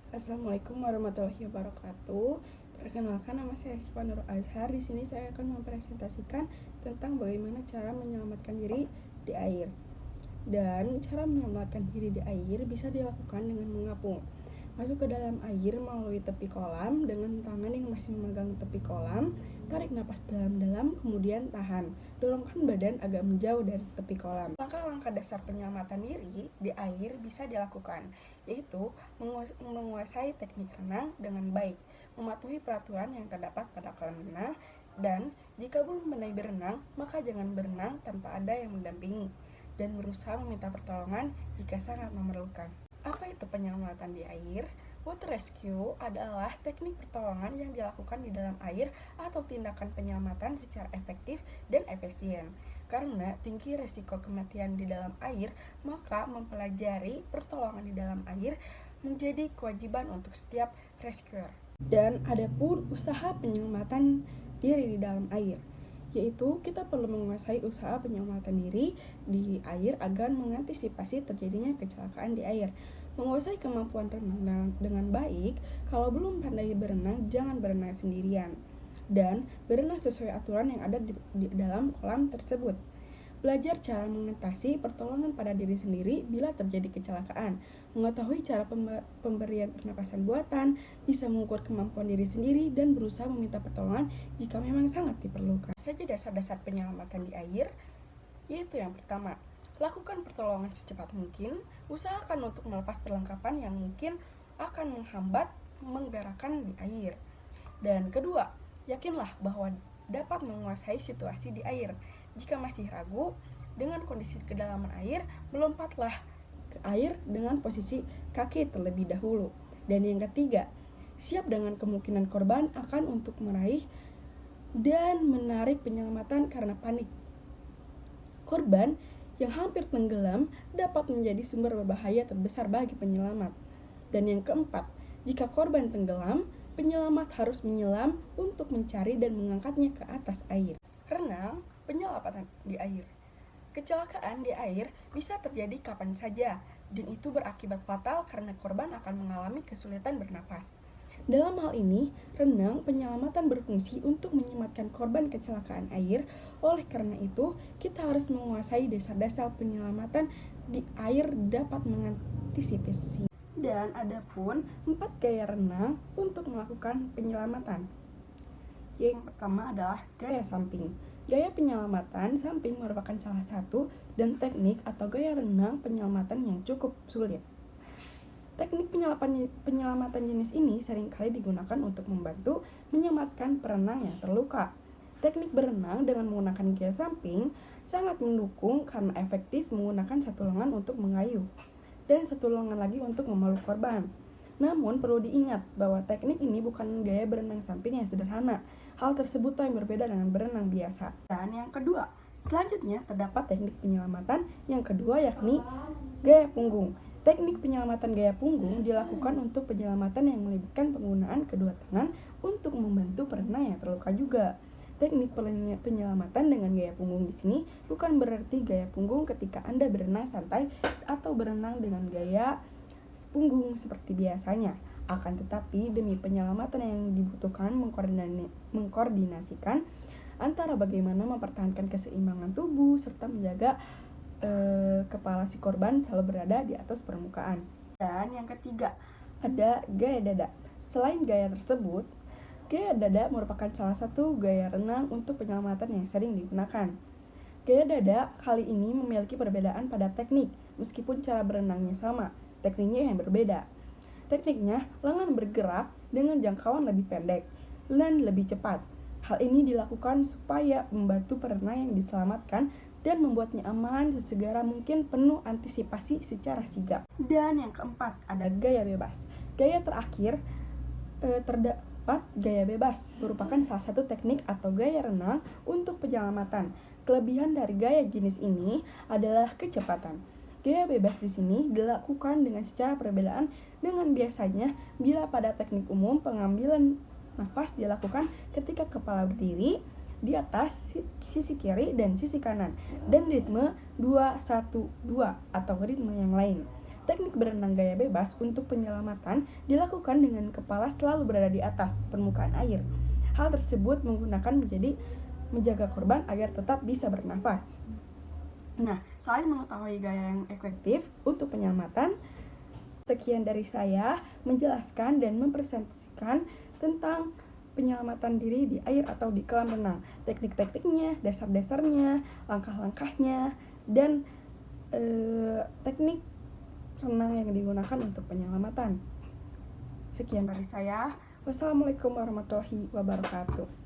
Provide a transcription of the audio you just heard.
Assalamualaikum warahmatullahi wabarakatuh. Perkenalkan, nama saya Syifa Nur Azhar. Di sini saya akan mempresentasikan tentang bagaimana cara menyelamatkan diri di air. Dan cara menyelamatkan diri di air bisa dilakukan dengan mengapung. Masuk ke dalam air melalui tepi kolam dengan tangan yang masih memegang tepi kolam. Tarik napas dalam-dalam, kemudian tahan. Dorongkan badan agak menjauh dari tepi kolam. Langkah-langkah dasar penyelamatan diri di air bisa dilakukan, yaitu menguasai teknik renang dengan baik, mematuhi peraturan yang terdapat pada kolam renang, dan jika belum pandai berenang, maka jangan berenang tanpa ada yang mendampingi, dan berusaha meminta pertolongan jika sangat memerlukan. Apa itu penyelamatan di air? Water rescue adalah teknik pertolongan yang dilakukan di dalam air atau tindakan penyelamatan secara efektif dan efisien. Karena tinggi resiko kematian di dalam air, maka mempelajari pertolongan di dalam air menjadi kewajiban untuk setiap rescuer. Dan ada pun usaha penyelamatan diri di dalam air, yaitu kita perlu menguasai usaha penyelamatan diri di air agar mengantisipasi terjadinya kecelakaan di air. Menguasai kemampuan renang dengan baik. Kalau belum pandai berenang, jangan berenang sendirian, dan berenang sesuai aturan yang ada di dalam kolam tersebut. Belajar cara mengatasi pertolongan pada diri sendiri bila terjadi kecelakaan. Mengetahui cara pemberian pernapasan buatan, bisa mengukur kemampuan diri sendiri, dan berusaha meminta pertolongan jika memang sangat diperlukan. Saja dasar-dasar penyelamatan di air, yaitu yang pertama, lakukan pertolongan secepat mungkin. Usahakan untuk melepas perlengkapan yang mungkin akan menghambat menggerakkan di air. Dan kedua, yakinlah bahwa dapat menguasai situasi di air. Jika masih ragu dengan kondisi kedalaman air, melompatlah ke air dengan posisi kaki terlebih dahulu. Dan yang ketiga, siap dengan kemungkinan korban akan untuk meraih dan menarik penyelamatan karena panik. Korban yang hampir tenggelam dapat menjadi sumber berbahaya terbesar bagi penyelamat. Dan yang keempat, jika korban tenggelam, penyelamat harus menyelam untuk mencari dan mengangkatnya ke atas air. Renang, penyelamatan di air. Kecelakaan di air bisa terjadi kapan saja, dan itu berakibat fatal karena korban akan mengalami kesulitan bernafas. Dalam hal ini, renang penyelamatan berfungsi untuk menyematkan korban kecelakaan air. Oleh karena itu, kita harus menguasai dasar-dasar penyelamatan di air dapat mengantisipasi. Dan ada pun 4 gaya renang untuk melakukan penyelamatan. Yang pertama adalah gaya samping. Gaya penyelamatan samping merupakan salah satu dan teknik atau gaya renang penyelamatan yang cukup sulit. Teknik penyelamatan jenis ini seringkali digunakan untuk membantu menyelamatkan perenang yang terluka. Teknik berenang dengan menggunakan gaya samping sangat mendukung karena efektif menggunakan satu lengan untuk mengayuh dan satu lengan lagi untuk memeluk korban. Namun perlu diingat bahwa teknik ini bukan gaya berenang samping yang sederhana. Hal tersebut yang berbeda dengan berenang biasa. Dan yang kedua, selanjutnya terdapat teknik penyelamatan yang kedua, yakni gaya punggung. Teknik penyelamatan gaya punggung dilakukan untuk penyelamatan yang melibatkan penggunaan kedua tangan untuk membantu perenang yang terluka juga. Teknik penyelamatan dengan gaya punggung di sini bukan berarti gaya punggung ketika Anda berenang santai atau berenang dengan gaya punggung seperti biasanya. Akan tetapi demi penyelamatan yang dibutuhkan mengkoordinasikan antara bagaimana mempertahankan keseimbangan tubuh serta menjaga kepala si korban selalu berada di atas permukaan. Dan yang ketiga, ada gaya dada. Selain gaya tersebut, gaya dada merupakan salah satu gaya renang untuk penyelamatan yang sering digunakan. Gaya dada kali ini memiliki perbedaan pada teknik, meskipun cara berenangnya sama, tekniknya yang berbeda. Tekniknya, lengan bergerak dengan jangkauan lebih pendek dan lebih cepat. Hal ini dilakukan supaya membantu perenang yang diselamatkan dan membuatnya aman sesegera mungkin, penuh antisipasi secara sigap. Dan yang keempat, ada gaya bebas. Gaya terakhir terdapat gaya bebas, merupakan salah satu teknik atau gaya renang untuk penyelamatan. Kelebihan dari gaya jenis ini adalah kecepatan. Gaya bebas di sini dilakukan dengan secara perbedaan dengan biasanya bila pada teknik umum pengambilan nafas dilakukan ketika kepala berdiri di atas sisi kiri dan sisi kanan dan ritme 2-1-2 atau ritme yang lain. Teknik berenang gaya bebas untuk penyelamatan dilakukan dengan kepala selalu berada di atas permukaan air. Hal tersebut menjaga korban agar tetap bisa bernafas. Nah, selain mengetahui gaya yang efektif untuk penyelamatan, sekian dari saya menjelaskan dan mempresentasikan tentang penyelamatan diri di air atau di kolam renang, teknik-tekniknya, dasar-dasarnya, langkah-langkahnya, dan teknik renang yang digunakan untuk penyelamatan. Sekian dari saya. Wassalamualaikum warahmatullahi wabarakatuh.